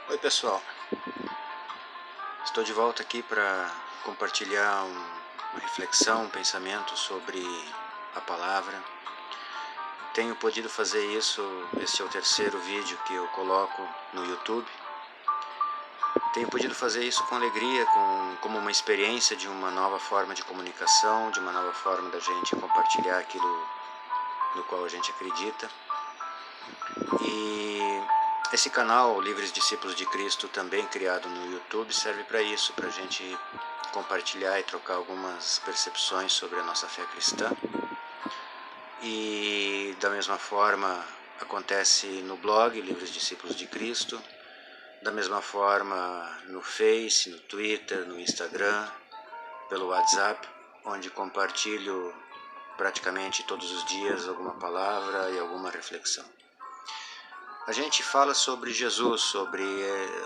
Oi pessoal, estou de volta aqui para compartilhar uma reflexão, um pensamento sobre a palavra. Tenho podido fazer isso, este é o terceiro vídeo que eu coloco no YouTube. Tenho podido fazer isso com alegria, como uma experiência de uma nova forma de comunicação, de uma nova forma da gente compartilhar aquilo no qual a gente acredita. E esse canal, Livres Discípulos de Cristo, também criado no YouTube, serve para isso, para a gente compartilhar e trocar algumas percepções sobre a nossa fé cristã. E da mesma forma acontece no blog Livres Discípulos de Cristo, da mesma forma no Face, no Twitter, no Instagram, pelo WhatsApp, onde compartilho praticamente todos os dias alguma palavra e alguma reflexão. A gente fala sobre Jesus, sobre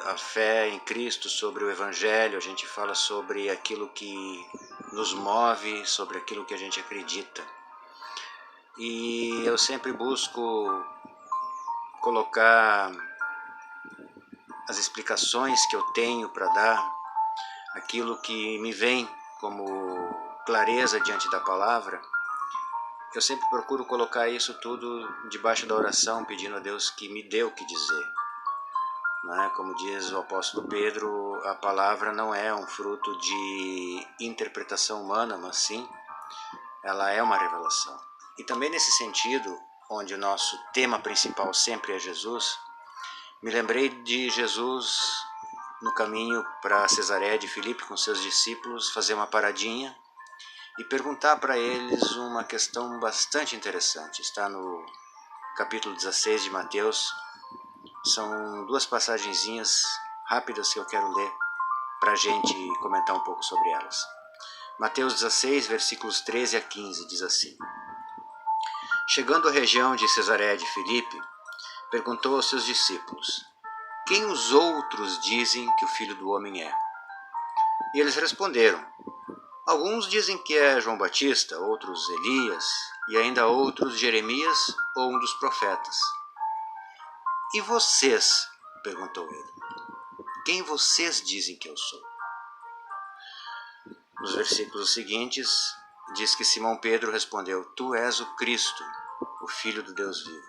a fé em Cristo, sobre o Evangelho, a gente fala sobre aquilo que nos move, sobre aquilo que a gente acredita. E eu sempre busco colocar as explicações que eu tenho para dar, aquilo que me vem como clareza diante da palavra. Eu sempre procuro colocar isso tudo debaixo da oração, pedindo a Deus que me dê o que dizer. Como diz o apóstolo Pedro, a palavra não é um fruto de interpretação humana, mas sim, ela é uma revelação. E também nesse sentido, onde o nosso tema principal sempre é Jesus, me lembrei de Jesus no caminho para Cesareia de Filipe com seus discípulos, fazer uma paradinha e perguntar para eles uma questão bastante interessante. Está no capítulo 16 de Mateus. São duas passagenzinhas rápidas que eu quero ler para a gente comentar um pouco sobre elas. Mateus 16, versículos 13 a 15, diz assim: Chegando à região de Cesareia de Filipe, perguntou aos seus discípulos: Quem os outros dizem que o Filho do Homem é? E eles responderam: Alguns dizem que é João Batista, outros Elias, e ainda outros Jeremias ou um dos profetas. E vocês? Perguntou ele. Quem vocês dizem que eu sou? Nos versículos seguintes, diz que Simão Pedro respondeu: Tu és o Cristo, o Filho do Deus vivo.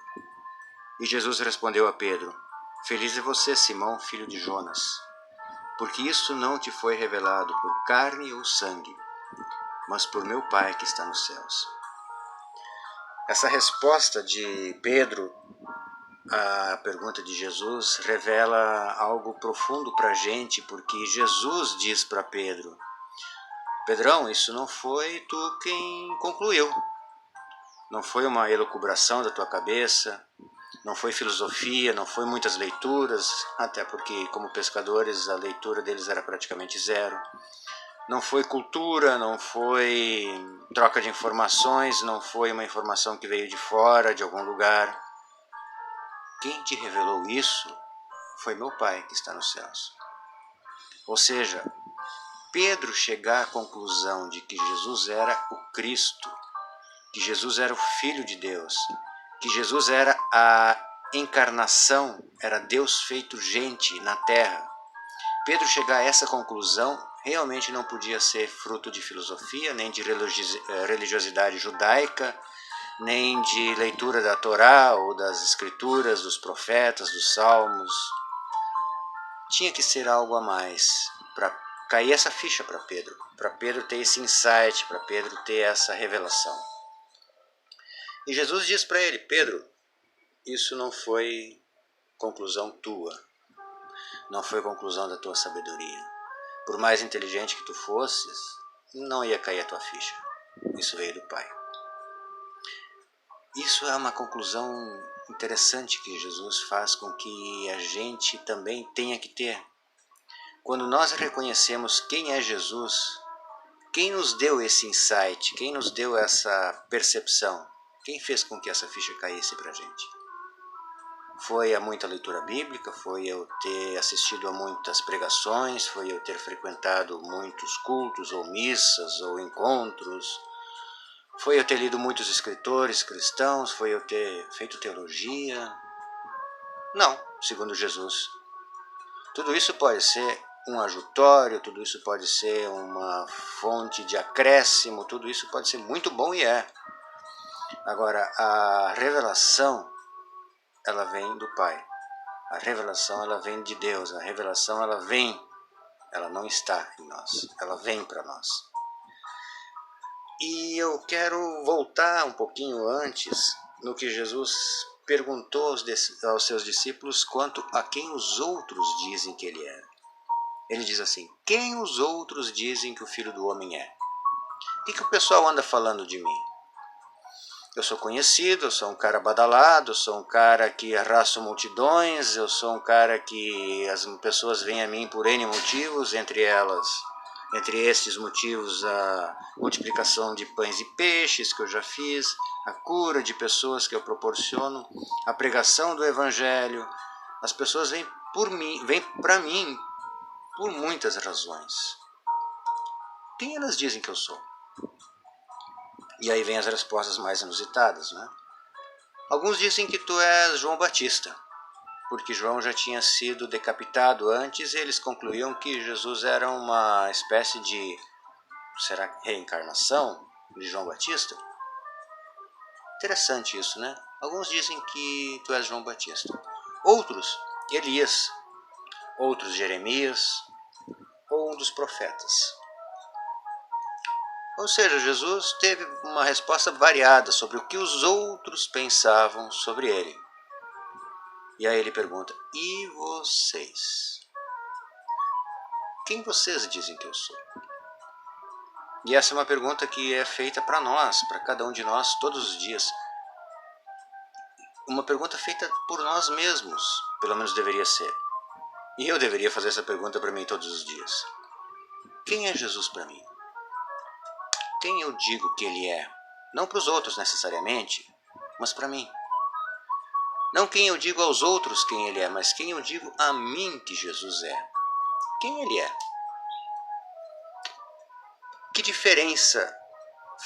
E Jesus respondeu a Pedro: Feliz é você, Simão, filho de Jonas, porque isso não te foi revelado por carne ou sangue, mas por meu Pai que está nos céus. Essa resposta de Pedro à pergunta de Jesus revela algo profundo para a gente, porque Jesus diz para Pedro: Pedrão, isso não foi tu quem concluiu. Não foi uma elucubração da tua cabeça, não foi filosofia, não foi muitas leituras, até porque como pescadores a leitura deles era praticamente zero. Não foi cultura, não foi troca de informações, não foi uma informação que veio de fora, de algum lugar. Quem te revelou isso foi meu Pai que está nos céus. Ou seja, Pedro chegar à conclusão de que Jesus era o Cristo, que Jesus era o Filho de Deus, que Jesus era a encarnação, era Deus feito gente na terra. Pedro chegar a essa conclusão realmente não podia ser fruto de filosofia, nem de religiosidade judaica, nem de leitura da Torá ou das escrituras, dos profetas, dos salmos. Tinha que ser algo a mais para cair essa ficha para Pedro ter esse insight, para Pedro ter essa revelação. E Jesus diz para ele: Pedro, isso não foi conclusão tua, não foi conclusão da tua sabedoria. Por mais inteligente que tu fosses, não ia cair a tua ficha. Isso veio do Pai. Isso é uma conclusão interessante que Jesus faz com que a gente também tenha que ter. Quando nós reconhecemos quem é Jesus, quem nos deu esse insight, quem nos deu essa percepção, quem fez com que essa ficha caísse para a gente? Foi a muita leitura bíblica, foi eu ter assistido a muitas pregações, foi eu ter frequentado muitos cultos ou missas ou encontros, foi eu ter lido muitos escritores cristãos, foi eu ter feito teologia? Não, segundo Jesus. Tudo isso pode ser um ajutório, tudo isso pode ser uma fonte de acréscimo, tudo isso pode ser muito bom e é. Agora, a revelação, ela vem do Pai. A revelação, ela vem de Deus. A revelação, ela vem. Ela não está em nós. Ela vem para nós. E eu quero voltar um pouquinho antes no que Jesus perguntou aos seus discípulos quanto a quem os outros dizem que ele é. Ele diz assim: quem os outros dizem que o Filho do Homem é? O que o pessoal anda falando de mim? Eu sou conhecido, eu sou um cara badalado, eu sou um cara que arrasto multidões, eu sou um cara que as pessoas vêm a mim por N motivos, entre estes motivos a multiplicação de pães e peixes que eu já fiz, a cura de pessoas que eu proporciono, a pregação do Evangelho. As pessoas vêm para mim por muitas razões. Quem elas dizem que eu sou? E aí vem as respostas mais inusitadas, né? Alguns dizem que tu és João Batista, porque João já tinha sido decapitado antes e eles concluíam que Jesus era uma espécie de, será que reencarnação de João Batista? Interessante isso, né? Alguns dizem que tu és João Batista. Outros, Elias. Outros, Jeremias. Ou um dos profetas. Ou seja, Jesus teve uma resposta variada sobre o que os outros pensavam sobre ele. E aí ele pergunta: e vocês? Quem vocês dizem que eu sou? E essa é uma pergunta que é feita para nós, para cada um de nós, todos os dias. Uma pergunta feita por nós mesmos, pelo menos deveria ser. E eu deveria fazer essa pergunta para mim todos os dias. Quem é Jesus para mim? Quem eu digo que ele é? Não para os outros necessariamente, mas para mim. Não quem eu digo aos outros quem ele é, mas quem eu digo a mim que Jesus é. Quem ele é? Que diferença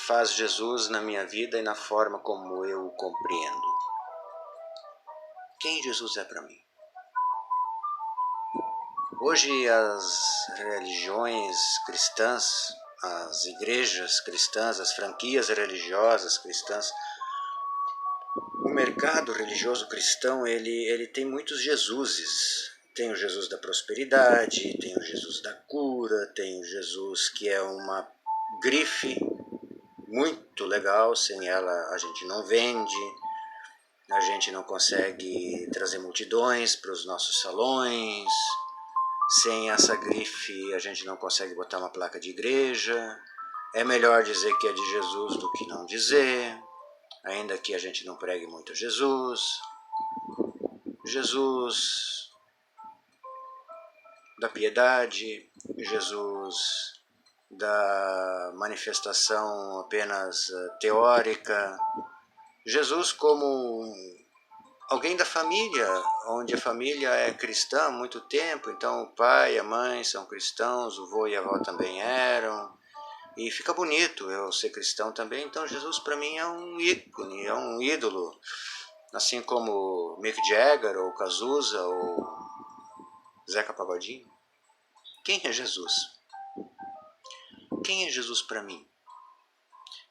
faz Jesus na minha vida e na forma como eu o compreendo? Quem Jesus é para mim? Hoje as religiões cristãs, as igrejas cristãs, as franquias religiosas cristãs, o mercado religioso cristão, ele tem muitos Jesuses. Tem o Jesus da prosperidade, tem o Jesus da cura, tem o Jesus que é uma grife muito legal, sem ela a gente não vende, a gente não consegue trazer multidões para os nossos salões, sem essa grife a gente não consegue botar uma placa de igreja, é melhor dizer que é de Jesus do que não dizer, ainda que a gente não pregue muito Jesus. Jesus da piedade, Jesus da manifestação apenas teórica, Jesus como alguém da família, onde a família é cristã há muito tempo, então o pai e a mãe são cristãos, o avô e a avó também eram, e fica bonito eu ser cristão também. Então Jesus para mim é um ícone, é um ídolo, assim como Mick Jagger, ou Cazuza, ou Zeca Pagodinho. Quem é Jesus? Quem é Jesus para mim?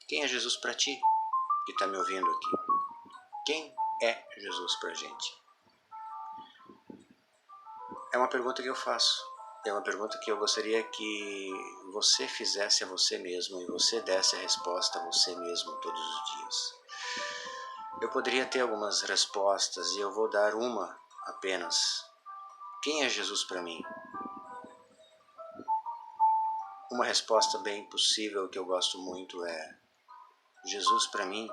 Quem é Jesus para ti, que está me ouvindo aqui? Quem é Jesus para a gente? É uma pergunta que eu faço. É uma pergunta que eu gostaria que você fizesse a você mesmo e você desse a resposta a você mesmo todos os dias. Eu poderia ter algumas respostas e eu vou dar uma apenas. Quem é Jesus para mim? Uma resposta bem possível que eu gosto muito é: Jesus para mim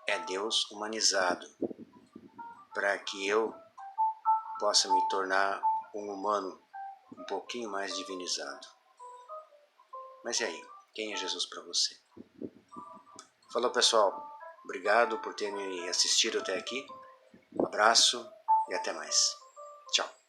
é Deus humanizado, para que eu possa me tornar um humano um pouquinho mais divinizado. Mas e aí? Quem é Jesus para você? Falou, pessoal. Obrigado por ter me assistido até aqui. Um abraço e até mais. Tchau.